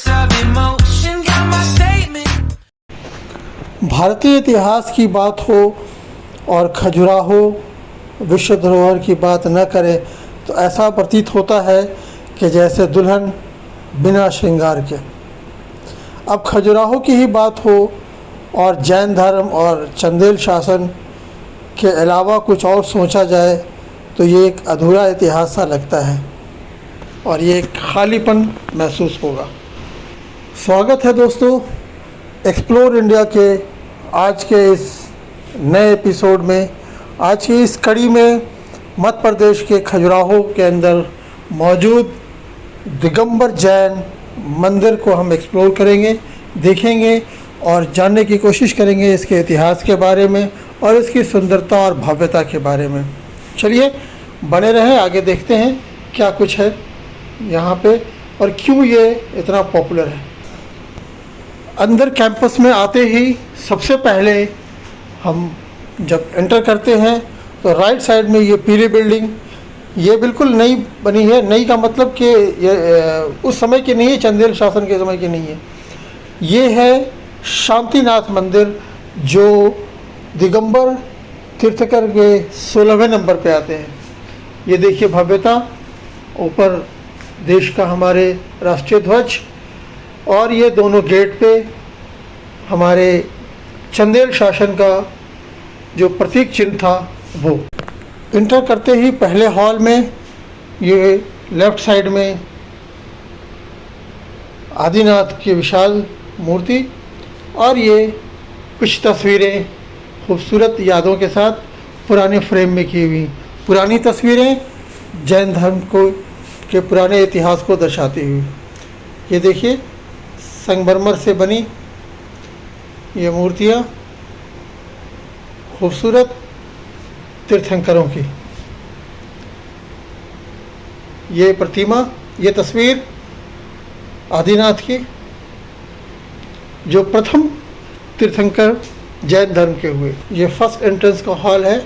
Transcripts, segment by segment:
mix of emotion, got my statement. भारतीय इतिहास की बात हो और खजुराहो विश्व धरोहर की बात न करें तो ऐसा प्रतीत होता है कि जैसे दुल्हन बिना श्रृंगार के। अब खजुराहो की ही बात हो और जैन धर्म और चंदेल शासन के अलावा कुछ और सोचा जाए तो ये एक अधूरा इतिहास सा लगता है और ये एक खालीपन महसूस होगा। स्वागत है दोस्तों एक्सप्लोर इंडिया के आज के इस नए एपिसोड में। आज की इस कड़ी में मध्य प्रदेश के खजुराहो के अंदर मौजूद दिगंबर जैन मंदिर को हम एक्सप्लोर करेंगे, देखेंगे और जानने की कोशिश करेंगे इसके इतिहास के बारे में और इसकी सुंदरता और भव्यता के बारे में। चलिए बने रहें, आगे देखते हैं क्या कुछ है यहाँ पे और क्यों ये इतना पॉपुलर है। अंदर कैंपस में आते ही सबसे पहले हम जब एंटर करते हैं तो राइट साइड में ये पीली बिल्डिंग, ये बिल्कुल नई बनी है। नई का मतलब कि ये उस समय की नहीं है, चंदेल शासन के समय की नहीं है। ये है शांतिनाथ मंदिर जो दिगंबर तीर्थंकर के 16वें नंबर पे आते हैं। ये देखिए भव्यता, ऊपर देश का हमारे राष्ट्रीय ध्वज और ये दोनों गेट पे हमारे चंदेल शासन का जो प्रतीक चिन्ह था वो। इंटर करते ही पहले हॉल में ये लेफ़्ट साइड में आदिनाथ की विशाल मूर्ति और ये कुछ तस्वीरें खूबसूरत यादों के साथ पुराने फ्रेम में की हुई पुरानी तस्वीरें जैन धर्म को के पुराने इतिहास को दर्शाती हुई। ये देखिए संगमरमर से बनी ये मूर्तियाँ खूबसूरत तीर्थंकरों की। ये प्रतिमा, ये तस्वीर आदिनाथ की जो प्रथम तीर्थंकर जैन धर्म के हुए। ये फर्स्ट एंट्रेंस का हॉल है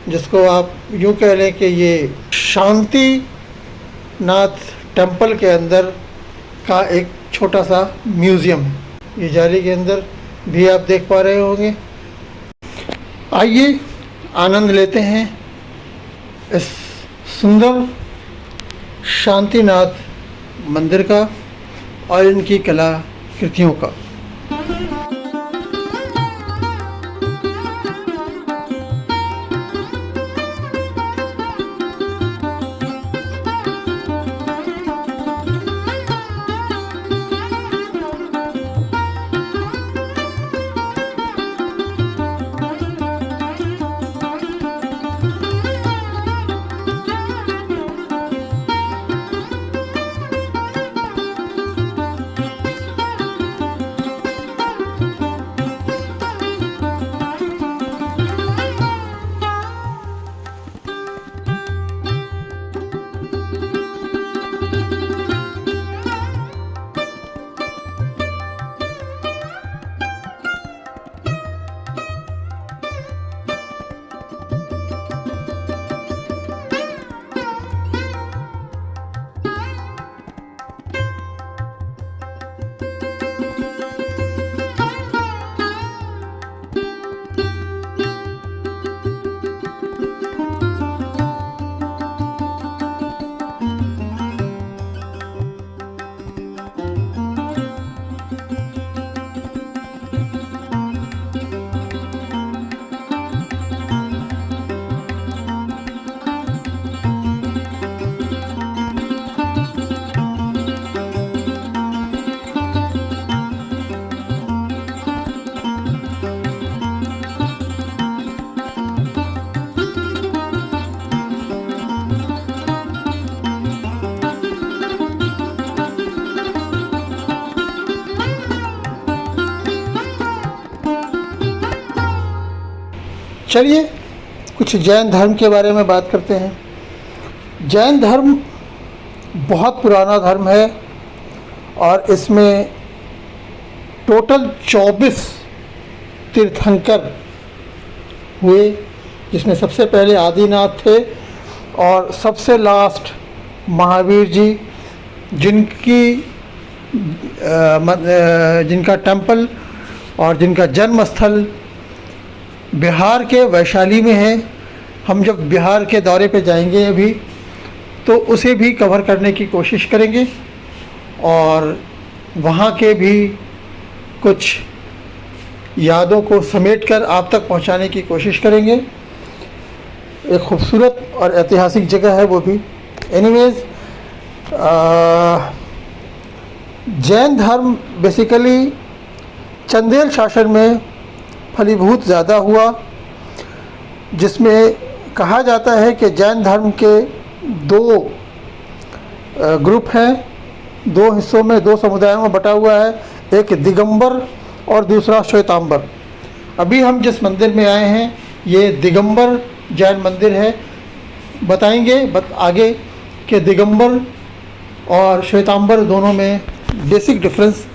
जिसको आप यूँ कह लें कि ये शांति नाथ टेम्पल के अंदर का एक छोटा सा म्यूज़ियम है। ये जाली के अंदर भी आप देख पा रहे होंगे। आइए आनंद लेते हैं इस सुंदर शांतिनाथ मंदिर का और इनकी कलाकृतियों का। चलिए कुछ जैन धर्म के बारे में बात करते हैं। जैन धर्म बहुत पुराना धर्म है और इसमें टोटल 24 तीर्थंकर हुए, जिसमें सबसे पहले आदिनाथ थे और सबसे लास्ट महावीर जी, जिनकी जिनका टेंपल और जिनका जन्म स्थल बिहार के वैशाली में है। हम जब बिहार के दौरे पे जाएंगे अभी, तो उसे भी कवर करने की कोशिश करेंगे और वहाँ के भी कुछ यादों को समेटकर आप तक पहुँचाने की कोशिश करेंगे। एक खूबसूरत और ऐतिहासिक जगह है वो भी। एनीवेज, जैन धर्म बेसिकली चंदेल शासन में फलीभूत ज़्यादा हुआ, जिसमें कहा जाता है कि जैन धर्म के दो ग्रुप हैं, दो हिस्सों में, दो समुदायों में बटा हुआ है। एक दिगंबर और दूसरा श्वेतांबर। अभी हम जिस मंदिर में आए हैं ये दिगंबर जैन मंदिर है। बताएंगे आगे कि दिगंबर और श्वेतांबर दोनों में बेसिक डिफरेंस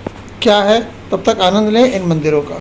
क्या है। तब तक आनंद लें इन मंदिरों का।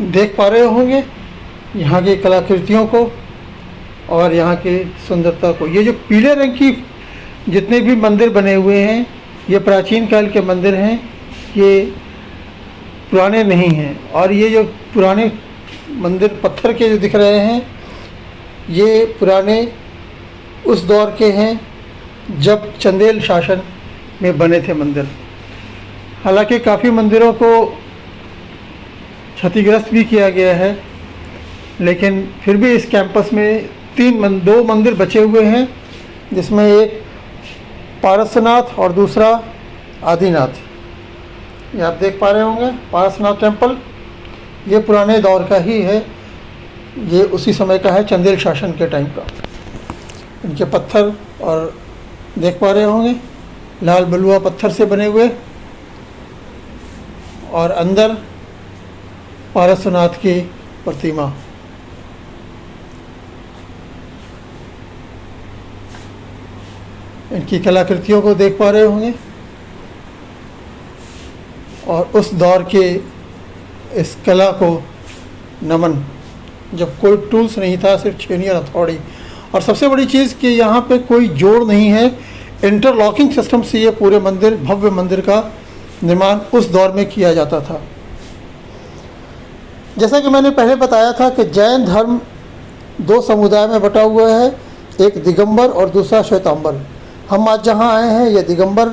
देख पा रहे होंगे यहाँ की कलाकृतियों को और यहाँ की सुंदरता को। ये जो पीले रंग की जितने भी मंदिर बने हुए हैं ये प्राचीन काल के मंदिर हैं, ये पुराने नहीं हैं। और ये जो पुराने मंदिर पत्थर के जो दिख रहे हैं ये पुराने उस दौर के हैं जब चंदेल शासन में बने थे मंदिर। हालांकि काफ़ी मंदिरों को क्षतिग्रस्त भी किया गया है, लेकिन फिर भी इस कैंपस में दो मंदिर बचे हुए हैं, जिसमें एक पारसनाथ और दूसरा आदिनाथ। ये आप देख पा रहे होंगे पारसनाथ टेंपल, ये पुराने दौर का ही है, ये उसी समय का है, चंदेल शासन के टाइम का। इनके पत्थर और देख पा रहे होंगे लाल बलुआ पत्थर से बने हुए, और अंदर पारसनाथ की प्रतिमा। इनकी कलाकृतियों को देख पा रहे होंगे और उस दौर के इस कला को नमन, जब कोई टूल्स नहीं था, सिर्फ छेनी और हथौड़ी। और सबसे बड़ी चीज़ कि यहाँ पे कोई जोड़ नहीं है, इंटरलॉकिंग सिस्टम से ये पूरे मंदिर, भव्य मंदिर का निर्माण उस दौर में किया जाता था। जैसा कि मैंने पहले बताया था कि जैन धर्म दो समुदाय में बटा हुआ है, एक दिगंबर और दूसरा श्वेतांबर। हम आज जहाँ आए हैं ये दिगंबर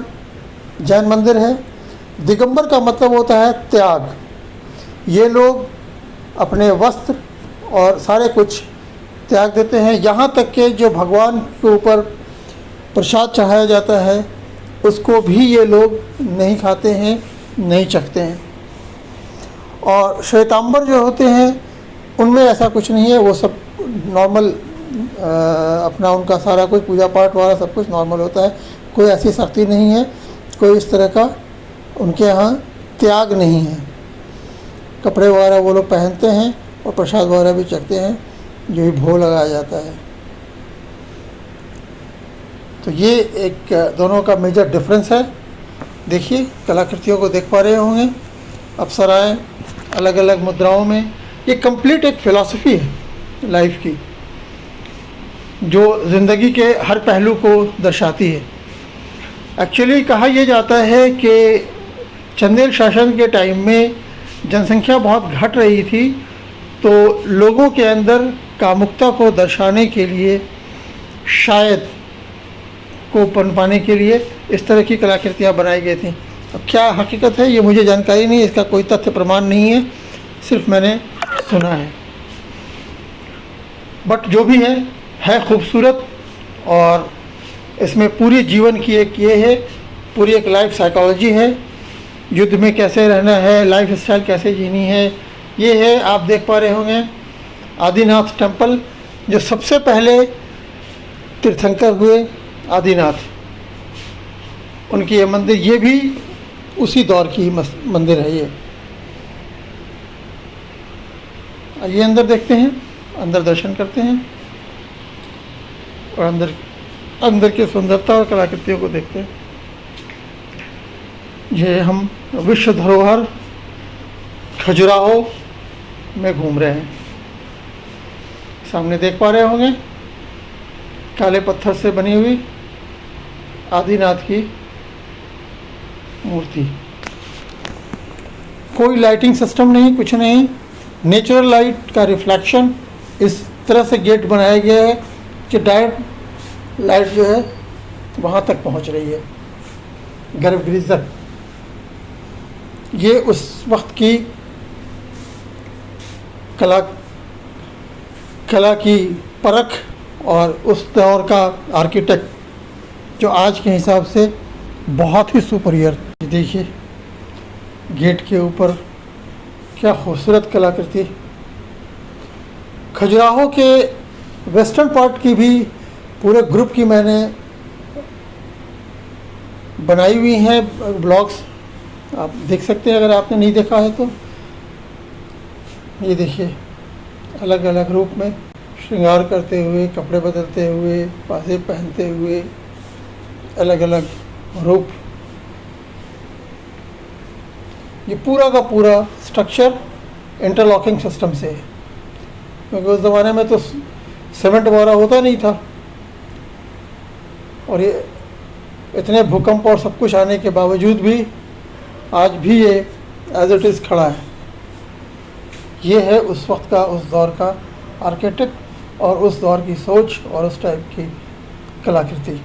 जैन मंदिर है। दिगंबर का मतलब होता है त्याग। ये लोग अपने वस्त्र और सारे कुछ त्याग देते हैं, यहाँ तक कि जो भगवान के ऊपर प्रसाद चढ़ाया जाता है उसको भी ये लोग नहीं खाते हैं, नहीं चखते हैं। और श्वेतांबर जो होते हैं उनमें ऐसा कुछ नहीं है, वो सब नॉर्मल अपना उनका सारा कुछ पूजा पाठ वाला सब कुछ नॉर्मल होता है, कोई ऐसी सख्ती नहीं है, कोई इस तरह का उनके यहाँ त्याग नहीं है। कपड़े वगैरह वो लोग पहनते हैं और प्रसाद वगैरह भी चखते हैं, जो भी भोग लगाया जाता है। तो ये एक दोनों का मेजर डिफरेंस है। देखिए कलाकृतियों को देख पा रहे होंगे, अप्सराएं अलग अलग मुद्राओं में। ये कंप्लीट एक फ़िलॉसफी है लाइफ की, जो ज़िंदगी के हर पहलू को दर्शाती है। एक्चुअली कहा यह जाता है कि चंदेल शासन के टाइम में जनसंख्या बहुत घट रही थी, तो लोगों के अंदर कामुकता को दर्शाने के लिए, शायद को पनपाने के लिए इस तरह की कलाकृतियाँ बनाई गई थी। अब क्या हकीकत है ये मुझे जानकारी नहीं है, इसका कोई तथ्य प्रमाण नहीं है, सिर्फ मैंने सुना है। बट जो भी है खूबसूरत, और इसमें पूरी जीवन की एक ये है, पूरी एक लाइफ साइकोलॉजी है, युद्ध में कैसे रहना है, लाइफ स्टाइल कैसे जीनी है। ये है, आप देख पा रहे होंगे, आदिनाथ टेम्पल, जो सबसे पहले तीर्थंकर हुए आदिनाथ, उनकी ये मंदिर, ये भी उसी दौर की मंदिर है। ये अंदर देखते हैं, अंदर दर्शन करते हैं और अंदर की सुंदरता और कलाकृतियों को देखते हैं। ये हम विश्व धरोहर खजुराहो में घूम रहे हैं। सामने देख पा रहे होंगे काले पत्थर से बनी हुई आदिनाथ की मूर्ति। कोई लाइटिंग सिस्टम नहीं, कुछ नहीं, नेचुरल लाइट का रिफ्लेक्शन। इस तरह से गेट बनाया गया है कि डायरेक्ट लाइट जो है वहाँ तक पहुँच रही है, गर्भगृह तक। ये उस वक्त की कला की परख और उस दौर का आर्किटेक्ट जो आज के हिसाब से बहुत ही सुपीरियर। देखिए गेट के ऊपर क्या खूबसूरत कलाकृति। खजुराहो के वेस्टर्न पार्ट की भी पूरे ग्रुप की मैंने बनाई हुई हैं ब्लॉग्स, आप देख सकते हैं अगर आपने नहीं देखा है तो। ये देखिए अलग अलग रूप में श्रृंगार करते हुए, कपड़े बदलते हुए, पाजेब पहनते हुए, अलग अलग रूप। ये पूरा का पूरा स्ट्रक्चर इंटरलॉकिंग सिस्टम से है, क्योंकि उस ज़माने में तो सीमेंट वगैरह होता नहीं था, और ये इतने भूकंप और सब कुछ आने के बावजूद भी आज भी ये एज इट इज़ खड़ा है। ये है उस वक्त का, उस दौर का आर्किटेक्ट और उस दौर की सोच और उस टाइप की कलाकृति।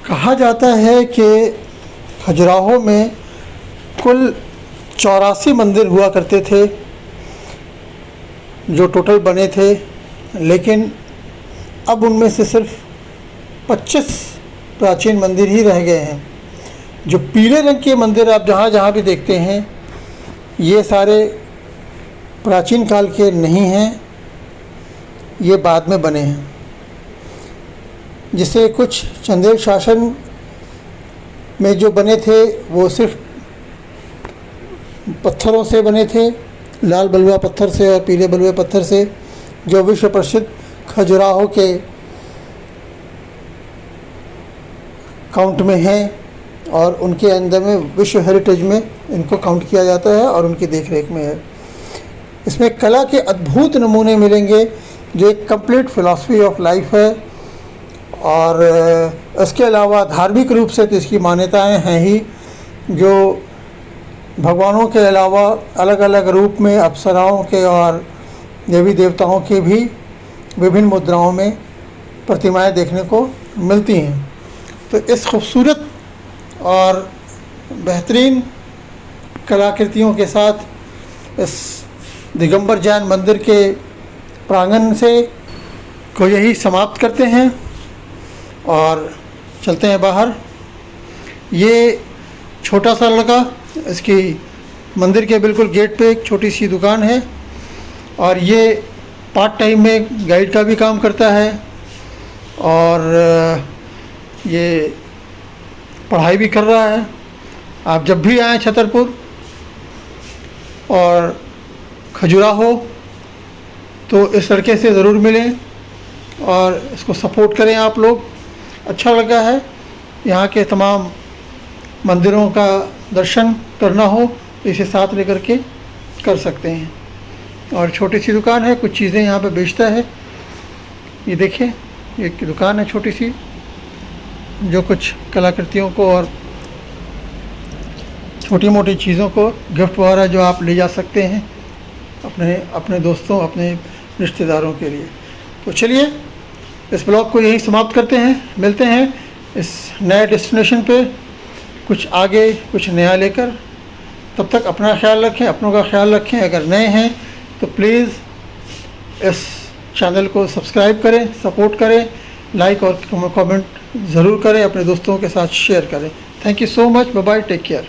कहा जाता है कि खजुराहो में कुल 84 मंदिर हुआ करते थे जो टोटल बने थे, लेकिन अब उनमें से सिर्फ 25 प्राचीन मंदिर ही रह गए हैं। जो पीले रंग के मंदिर आप जहाँ जहाँ भी देखते हैं, ये सारे प्राचीन काल के नहीं हैं, ये बाद में बने हैं, जिसे कुछ चंदेल शासन में जो बने थे वो सिर्फ पत्थरों से बने थे, लाल बलुआ पत्थर से और पीले बलुए पत्थर से, जो विश्व प्रसिद्ध खजुराहो के काउंट में हैं और उनके अंदर में विश्व हेरिटेज में इनको काउंट किया जाता है और उनकी देखरेख में है। इसमें कला के अद्भुत नमूने मिलेंगे जो एक कंप्लीट फिलॉसफी ऑफ लाइफ है, और इसके अलावा धार्मिक रूप से तो इसकी मान्यताएं हैं ही, जो भगवानों के अलावा अलग अलग रूप में अप्सराओं के और देवी देवताओं के भी विभिन्न मुद्राओं में प्रतिमाएं देखने को मिलती हैं। तो इस खूबसूरत और बेहतरीन कलाकृतियों के साथ इस दिगंबर जैन मंदिर के प्रांगण से को यही समाप्त करते हैं और चलते हैं बाहर। ये छोटा सा लड़का, इसकी मंदिर के बिल्कुल गेट पे एक छोटी सी दुकान है और ये पार्ट टाइम में गाइड का भी काम करता है और ये पढ़ाई भी कर रहा है। आप जब भी आएँ छतरपुर और खजुराहो तो इस लड़के से ज़रूर मिलें और इसको सपोर्ट करें आप लोग। अच्छा लगा है, यहाँ के तमाम मंदिरों का दर्शन करना हो तो इसे साथ लेकर के कर सकते हैं। और छोटी सी दुकान है, कुछ चीज़ें यहाँ पे बेचता है। ये देखिए, एक दुकान है छोटी सी जो कुछ कलाकृतियों को और छोटी मोटी चीज़ों को गिफ्ट वगैरह जो आप ले जा सकते हैं अपने दोस्तों, अपने रिश्तेदारों के लिए। तो चलिए इस ब्लॉग को यहीं समाप्त करते हैं, मिलते हैं इस नए डेस्टिनेशन पे कुछ आगे कुछ नया लेकर। तब तक अपना ख्याल रखें, अपनों का ख्याल रखें। अगर नए हैं तो प्लीज़ इस चैनल को सब्सक्राइब करें, सपोर्ट करें, लाइक और कमेंट ज़रूर करें, अपने दोस्तों के साथ शेयर करें। Thank you so much, bye bye, take care.